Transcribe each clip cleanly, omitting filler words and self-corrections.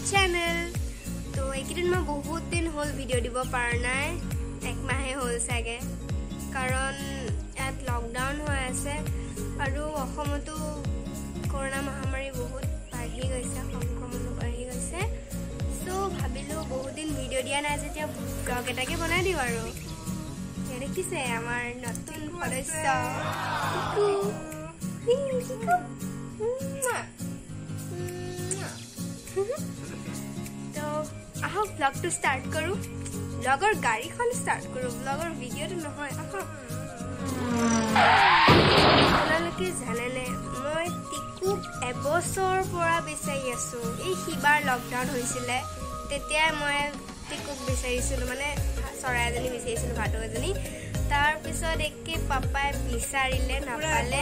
channel. तो एकदिन मैं बहुत दिन होल वीडियो দিব পাৰা নাই এক মাহে হল সাগে কাৰণ এট লকডাউন হৈ আছে আৰু অসমতো কৰোনা মহামাৰী বহুত বাঢ়ি গৈছে সংক্ৰমণ বাঢ়ি গৈছে সো ভাবিলো বহুত দিন ভিডিও দিয়া নাই যেতিয়া ব্লগ এটাকে বনাই দিও আৰু দেখিছে আমাৰ নতুন সদস্য तो आहो ब्लॉग तो स्टार्ट करूँ ब्लॉगर गाड़ी खन स्टार्ट करूँ ब्लॉगर वीडियो तो নহয় আপোনালোকে জানেনে মই টিকু এবছৰ পৰা বিচাৰি আছো এই হিবাৰ লকডাউন হৈছিলে তেতিয়া মই টিকুক বিচাৰিছিলো মানে চৰাই এজনী বিচাৰিছিলো ভাটো এজনী তাৰ পিছত একে পাপাই বিচাৰিলে নাপালে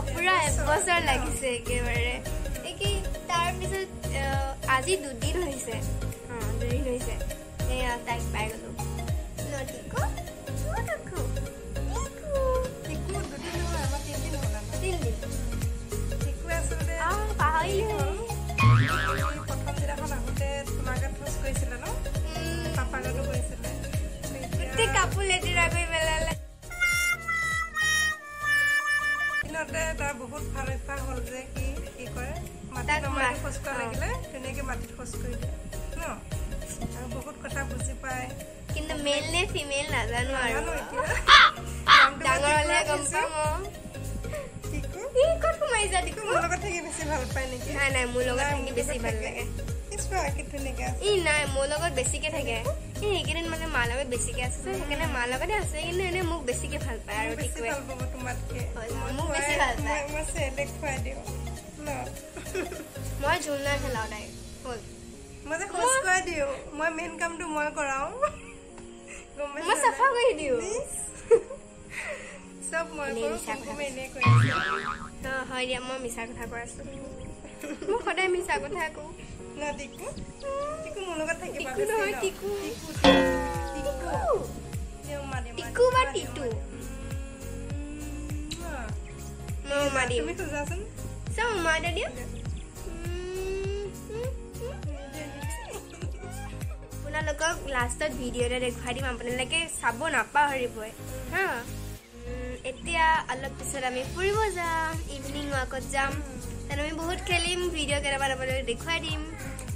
পুৰা এবছৰ লাগিছে একেবাৰে একে তাৰ পিছত আজি দুদিন হৈছে দুদিন হৈছে এয়া তাইক পাই গলো নটিকো নটিকো টিকু দুদিন হ'ল আমাৰ তিনদিন হ'ল আমাৰ তিনদিন টিকু আছিলে পাহৰিলো প্ৰথম দিনাখন আহোঁতে তোমাকে ফোজ কৰিছিলে ন পাপা গাতো কৰিছিলে গোটেই কাপোৰ লেতেৰা কৰি পেলালে দিনতে তাৰ বহুত ভাল অভ্যাস হ'ল যে কি কৰে মাটিত খোজ কৰা লাগিলে তেনেকে মাটিত খোজ কৰি দিয়ে ন আৰু বহুত কথা বুজি পায় কিন্তু মেল নে ফিমেল নাজানো আৰু ডাঙৰ হ'লে গম পাম টিকু ই ক'ত সোমাই যা টিকু মোৰ লগত থাকি বেছি ভাল পায় নেকি নাই মোৰ লগত থাকি বেছি ভাল লাগে ই নাই মোৰ লগত বেছিকে থাকে ই এইকেইদিন মানে মাৰ লগত বেছিকে আছে সেইকাৰণে মাৰ লগতে আছে কিন্তু এনে মোক বেছিকে ভাল পায় আৰু টিকুৱে তোমাতকে মোক বেছি ভাল পায় মই চেলে খুৱাই দিওঁ ন মই ঝুলনা খেলাও নাই হ'ল মই যে খোজ কৰাই দিওঁ মই মেইন কামটো মই কৰাও মই চাফা কৰি দিওঁ সব মই কৰো তুমি এনে কৰি আছো হয় দিয়া মই মিছা কথা কৈ আছো মই সদায় মিছা কথা কওঁ ন টিকু টিকু মোৰ লগত থাকিবা টিকু নহয় টিকু টিকু বা টিটু মাদি তুমি খুজাচোন চাও মাদা দিয়া আপোনালোকক লাষ্টত ভিডিঅ'তে দেখুৱাই দিম আপোনালোকে চাব নাপাহৰিবই হা এতিয়া অলপ পিছত আমি ফুৰিব যাম ইভিনিং ৱাকত যাম তাত আমি বহুত খেলিম ভিডিঅ' কেইটামান আপোনালোকক দেখুৱাই দিম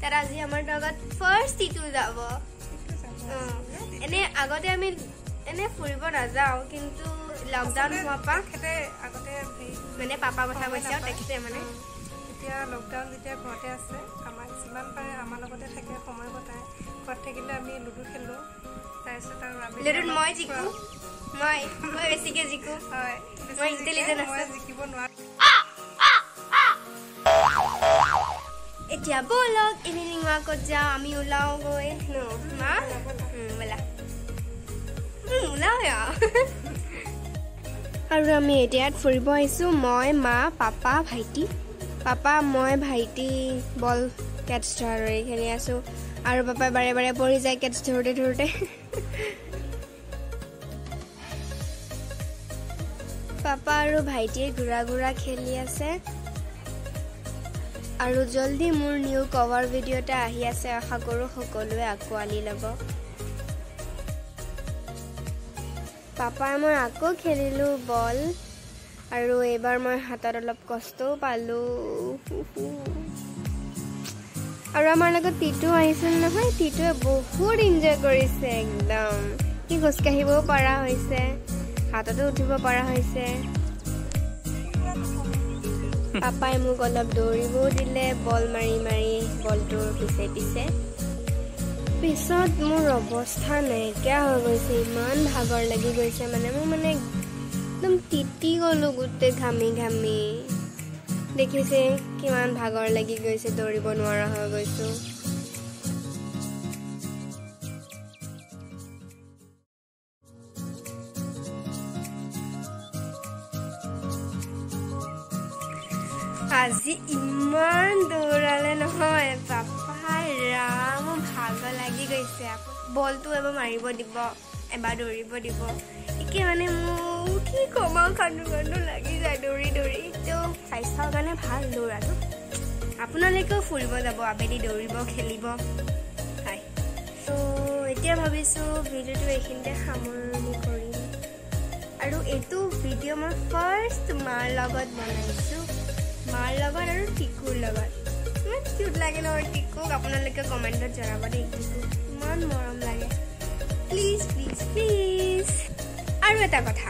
তাত আজি আমাৰ লগত ফাৰ্ষ্ট টিটু যাব এনে আগতে আমি এনে ফুৰিব নাযাওঁ কিন্তু লকডাউন হোৱাৰ পৰা আগতে মানে পাপা কথা কৈছে আৰু তেখেতে মানে এতিয়া লকডাউন যেতিয়া ঘৰতে আছে আমাৰ যিমান পাৰে আমাৰ লগতে থাকে সময় কটাই ঘৰত থাকিলে আমি লুডু খেলোঁ তাৰপিছত আৰু আমি লুডুত মই জিকো মই বেছিকৈ জিকো হয় মই ইণ্টেলিজেণ্ট আছোঁ জিকিব নোৱাৰোঁ এতিয়া ব'লক ইভিনিং ৱাকত যাওঁ আমি ওলাওঁ গৈ ন মা ব'লা ওলাওঁ আৰু আমি এতিয়াত ফুৰিব আহিছোঁ মই মা পাপা ভাইটি পাপা মই ভাইটি বল কেটছ ধৰি খেলি আছোঁ আৰু পাপাই বাৰে বাৰে পৰি যায় কেটছ ধৰোঁতে ধৰোঁতে পাপা আৰু ভাইটিয়ে ঘূৰা ঘূৰা খেলি আছে আৰু জলদি মোৰ নিউ কভাৰ ভিডিঅ' এটা আহি আছে আশা কৰোঁ সকলোৱে আঁকোৱালি ল'ব পাপাই মই আকৌ খেলিলোঁ বল আৰু এইবাৰ মই হাতত অলপ কষ্টও পালোঁ আৰু আমাৰ লগত টিটু আহিছিল নহয় টিটুৱে বহুত এনজয় কৰিছে একদম সি খোজকাঢ়িবও পৰা হৈছে হাততো উঠিব পৰা হৈছে পাপাই মোক অলপ দৌৰিবও দিলে বল মাৰি মাৰি বলটোৰ পিছে পিছে পিছত মোৰ অৱস্থা নাইকিয়া হৈ গৈছে ইমান ভাগৰ লাগি গৈছে মানে মোৰ মানে একদম তিতি গ'লোঁ গোটেই ঘামি ঘামি দেখিছে কিমান ভাগৰ লাগি গৈছে দৌৰিব নোৱাৰা হৈ গৈছোঁ আজি ইমান দৌৰালে নহয় পাপাই ৰাম ভাগৰ লাগি গৈছে বলটো এবাৰ মাৰিব দিব এবাৰ দৌৰিব দিব একে মানে মোৰ কি কম কান্দো কান্দো লাগি যায় দৌৰি দৌৰি তো স্বাস্থ্যৰ কাৰণে ভাল দৌৰাটো আপোনালোকেও ফুৰিব যাব, আবেলি দৌৰিব, খেলিব। হয়, তো এতিয়া ভাবিছোঁ ভিডিঅ'টো এইখিনিতে সামৰণি কৰিম। আৰু এইটো ভিডিঅ' মই ফাৰ্ষ্ট মাৰ লগত বনাইছোঁ, মাৰ লগত আৰু টিকুৰ লগত। ইমান কিউট লাগে নহয় টিকুক, আপোনালোকে কমেণ্টত জনাব দেই, টিকুক ইমান মৰম লাগে। Please please please. আৰু এটা কথা,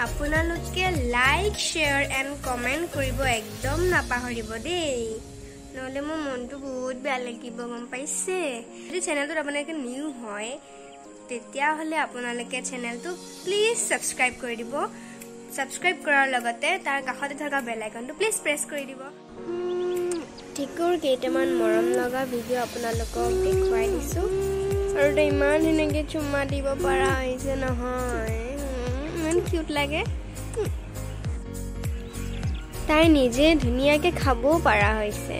আপোনালোকে লাইক শ্বেয়াৰ এণ্ড কমেণ্ট কৰিব একদম নাপাহৰিব দেই, নহ'লে মোৰ মনটো বহুত বেয়া লাগিব, গম পাইছে? যদি চেনেলটোত আপোনালোকে নিউ হয় তেতিয়াহ'লে আপোনালোকে চেনেলটো প্লিজ ছাবস্ক্ৰাইব কৰি দিব। ছাবস্ক্ৰাইব কৰাৰ লগতে তাৰ কাষতে থকা বেল আইকনটো প্লিজ প্ৰেছ কৰি দিব। টিকুৰ কেইটামান মৰম লগা ভিডিঅ' আপোনালোকক দেখুৱাই দিছোঁ, আৰু তাই ইমান ধুনীয়াকৈ চুমা দিব পৰা হৈছে নহয়, ইমান কিউট লাগে। তাই নিজে ধুনীয়াকৈ খাবও পৰা হৈছে।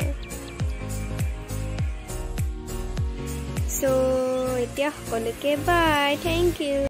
চ' এতিয়া সকলোকে বাই, থেংক ইউ।